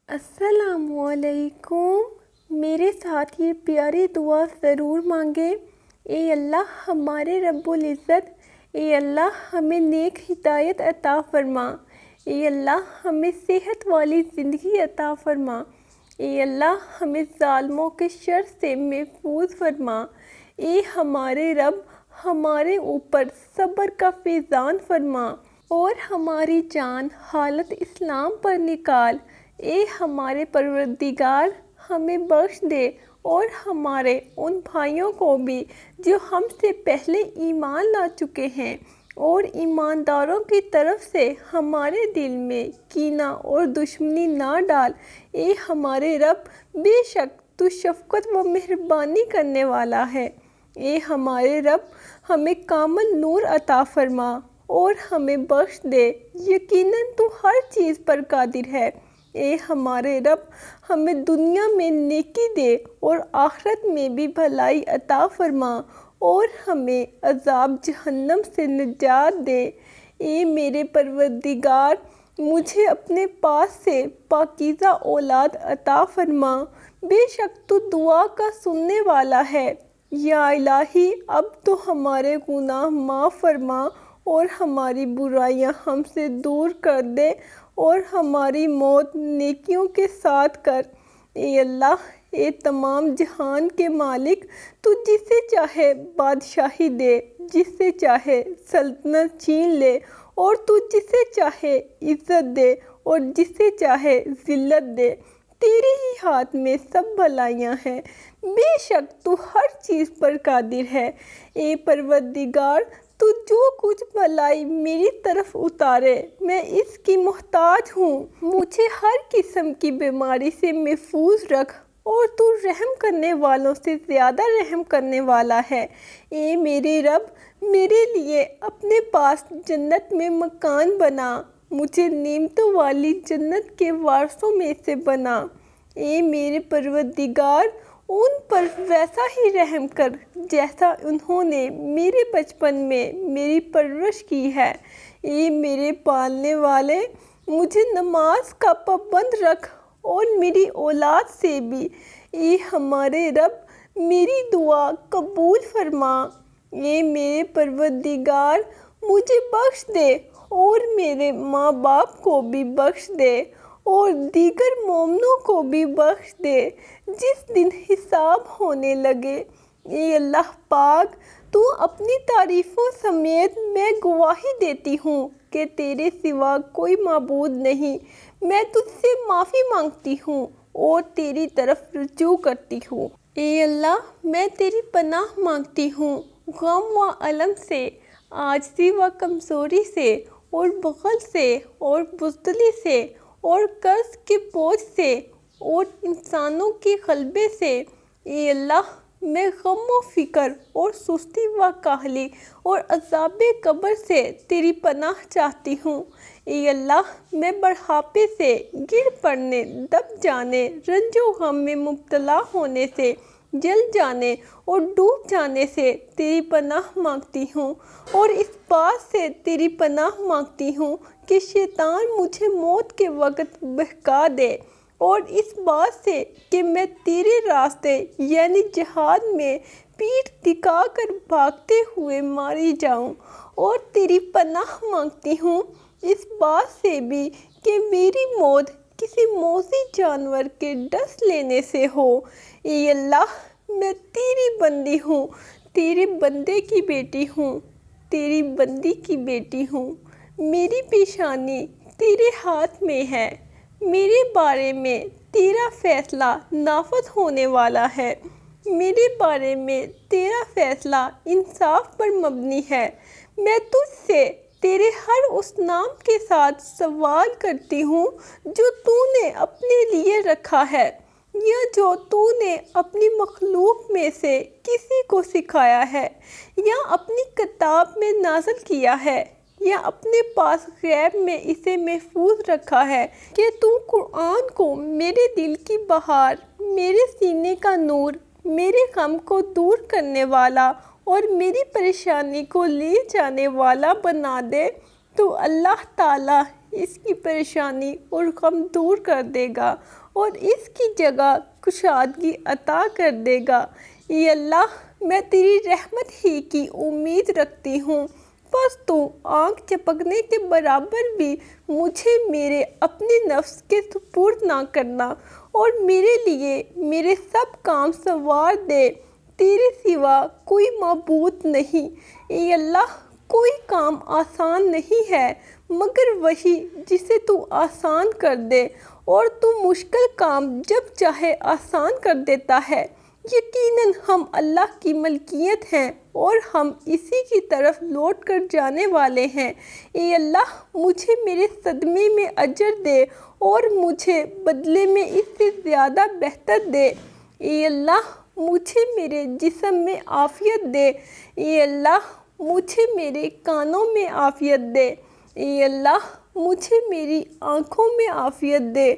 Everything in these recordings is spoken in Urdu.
السلام علیکم۔ میرے ساتھ یہ پیاری دعا ضرور مانگے۔ اے اللہ ہمارے رب العزت، اے اللہ ہمیں نیک ہدایت عطا فرما، اے اللہ ہمیں صحت والی زندگی عطا فرما، اے اللہ ہمیں ظالموں کے شر سے محفوظ فرما، اے ہمارے رب ہمارے اوپر صبر کا فیضان فرما اور ہماری جان حالت اسلام پر نکال۔ اے ہمارے پروردگار ہمیں بخش دے اور ہمارے ان بھائیوں کو بھی جو ہم سے پہلے ایمان لا چکے ہیں، اور ایمانداروں کی طرف سے ہمارے دل میں کینہ اور دشمنی نہ ڈال۔ اے ہمارے رب بے شک تو شفقت و مہربانی کرنے والا ہے۔ اے ہمارے رب ہمیں کامل نور عطا فرما اور ہمیں بخش دے، یقیناً تو ہر چیز پر قادر ہے۔ اے ہمارے رب ہمیں دنیا میں نیکی دے اور آخرت میں بھی بھلائی عطا فرما اور ہمیں عذاب جہنم سے نجات دے۔ اے میرے پروردگار مجھے اپنے پاس سے پاکیزہ اولاد عطا فرما، بے شک تو دعا کا سننے والا ہے۔ یا الہی اب تو ہمارے گناہ معاف فرما اور ہماری برائیاں ہم سے دور کر دے اور ہماری موت نیکیوں کے ساتھ کر۔ اے اللہ، اے تمام جہان کے مالک، تو جسے چاہے بادشاہی دے، جسے چاہے سلطنت چھین لے، اور تو جسے چاہے عزت دے اور جسے چاہے ذلت دے۔ تیرے ہی ہاتھ میں سب بھلائیاں ہیں، بے شک تو ہر چیز پر قادر ہے۔ اے پروردگار تو جو کچھ بھلائی میری طرف اتارے میں اس کی محتاج ہوں، مجھے ہر قسم کی بیماری سے محفوظ رکھ، اور تو رحم کرنے والوں سے زیادہ رحم کرنے والا ہے۔ اے میرے رب میرے لیے اپنے پاس جنت میں مکان بنا، مجھے نعمتوں والی جنت کے وارثوں میں سے بنا۔ اے میرے پروردگار ان پر ویسا ہی رحم کر جیسا انہوں نے میرے بچپن میں میری پرورش کی ہے۔ اے میرے پالنے والے مجھے نماز کا پابند رکھ اور میری اولاد سے بھی۔ اے ہمارے رب میری دعا قبول فرما۔ اے میرے پروردگار مجھے بخش دے اور میرے ماں باپ کو بھی بخش دے اور دیگر مومنوں کو بھی بخش دے جس دن حساب ہونے لگے۔ اے اللہ پاک تو اپنی تعریفوں سمیت میں گواہی دیتی ہوں کہ تیرے سوا کوئی معبود نہیں۔ میں تجھ سے معافی مانگتی ہوں اور تیری طرف رجوع کرتی ہوں۔ اے اللہ میں تیری پناہ مانگتی ہوں غم و الم سے، عاجزی و کمزوری سے، اور بخل سے اور بزدلی سے اور قرض کے بوجھ سے اور انسانوں کے غلبے سے۔ اے اللہ میں غم و فکر اور سستی و کاہلی اور عذاب قبر سے تیری پناہ چاہتی ہوں۔ اے اللہ میں بڑھاپے سے، گر پڑنے، دب جانے، رنج و غم میں مبتلا ہونے سے، جل جانے اور ڈوب جانے سے تیری پناہ مانگتی ہوں، اور اس بات سے تیری پناہ مانگتی ہوں کہ شیطان مجھے موت کے وقت بہکا دے، اور اس بات سے کہ میں تیرے راستے یعنی جہاد میں پیٹھ دکھا کر بھاگتے ہوئے ماری جاؤں، اور تیری پناہ مانگتی ہوں اس بات سے بھی کہ میری موت کسی موذی جانور کے ڈس لینے سے ہو۔ اے اللہ میں تیری بندی ہوں، تیرے بندے کی بیٹی ہوں، تیری بندی کی بیٹی ہوں۔ میری پیشانی تیرے ہاتھ میں ہے، میرے بارے میں تیرا فیصلہ نافذ ہونے والا ہے، میرے بارے میں تیرا فیصلہ انصاف پر مبنی ہے۔ میں تجھ سے تیرے ہر اس نام کے ساتھ سوال کرتی ہوں جو تو نے اپنے لیے رکھا ہے، یا جو تو نے اپنی مخلوق میں سے کسی کو سکھایا ہے، یا اپنی کتاب میں نازل کیا ہے، یا اپنے پاس غیب میں اسے محفوظ رکھا ہے، کہ تو قرآن کو میرے دل کی بہار، میرے سینے کا نور، میرے غم کو دور کرنے والا اور میری پریشانی کو لے جانے والا بنا دے۔ تو اللہ تعالیٰ اس کی پریشانی اور غم دور کر دے گا اور اس کی جگہ کشادگی عطا کر دے گا۔ اے اللہ میں تیری رحمت ہی کی امید رکھتی ہوں، بس تو آنکھ جھپکنے کے برابر بھی مجھے میرے اپنے نفس کے سپرد نہ کرنا اور میرے لیے میرے سب کام سنوار دے۔ تیرے سوا کوئی معبود نہیں۔ اے اللہ کوئی کام آسان نہیں ہے مگر وہی جسے تو آسان کر دے، اور تو مشکل کام جب چاہے آسان کر دیتا ہے۔ یقیناً ہم اللہ کی ملکیت ہیں اور ہم اسی کی طرف لوٹ کر جانے والے ہیں۔ اے اللہ مجھے میرے صدمے میں اجر دے اور مجھے بدلے میں اس سے زیادہ بہتر دے۔ اے اللہ مجھے میرے جسم میں عافیت دے۔ اے اللہ مجھے میرے کانوں میں عافیت دے۔ اے اللہ مجھے میری آنکھوں میں عافیت دے۔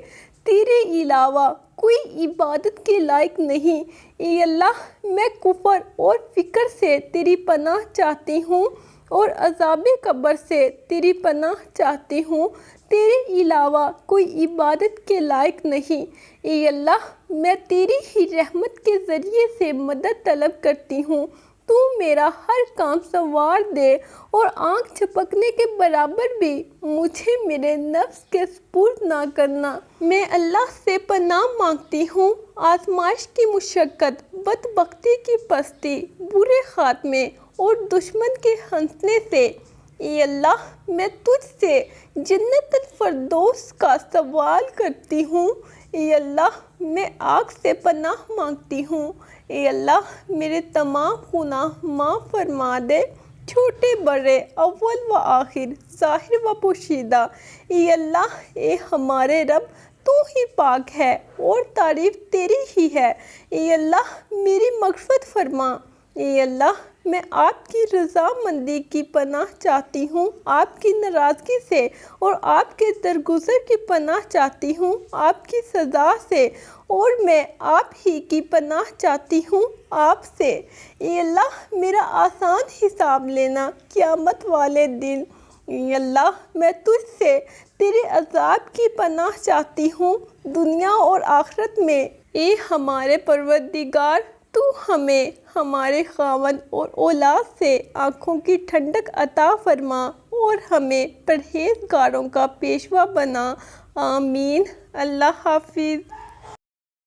تیرے علاوہ کوئی عبادت کے لائق نہیں۔ اے اللہ میں کفر اور فکر سے تیری پناہ چاہتی ہوں اور عذاب قبر سے تیری پناہ چاہتی ہوں۔ تیرے علاوہ کوئی عبادت کے لائق نہیں۔ اے اللہ میں تیری ہی رحمت کے ذریعے سے مدد طلب کرتی ہوں۔ تو میرا ہر کام سنوار دے اور آنکھ جھپکنے کے برابر بھی مجھے میرے نفس کے سپرد نہ کرنا۔ میں اللہ سے پناہ مانگتی ہوں آزمائش کی مشقت، بدبختی کی پستی، برے خاتمے اور دشمن کے ہنسنے سے۔ اے اللہ میں تجھ سے جنت الفردوس کا سوال کرتی ہوں۔ اے اللہ میں آگ سے پناہ مانگتی ہوں۔ اے اللہ میرے تمام گناہ معاف فرما دے، چھوٹے بڑے، اول و آخر، ظاہر و پوشیدہ۔ اے اللہ اے ہمارے رب تو ہی پاک ہے اور تعریف تیری ہی ہے۔ اے اللہ میری مغفرت فرما۔ اے اللہ میں آپ کی رضامندی کی پناہ چاہتی ہوں، آپ کی ناراضگی سے، اور آپ کے درگزر کی پناہ چاہتی ہوں آپ کی سزا سے، اور میں آپ ہی کی پناہ چاہتی ہوں آپ سے۔ اے اللہ میرا آسان حساب لینا قیامت والے دن۔ اے اللہ میں تجھ سے تیرے عذاب کی پناہ چاہتی ہوں دنیا اور آخرت میں۔ اے ہمارے پروردگار تو ہمیں ہمارے خاوند اور اولاد سے آنکھوں کی ٹھنڈک عطا فرما اور ہمیں پرہیزگاروں کا پیشوا بنا۔ آمین۔ اللہ حافظ۔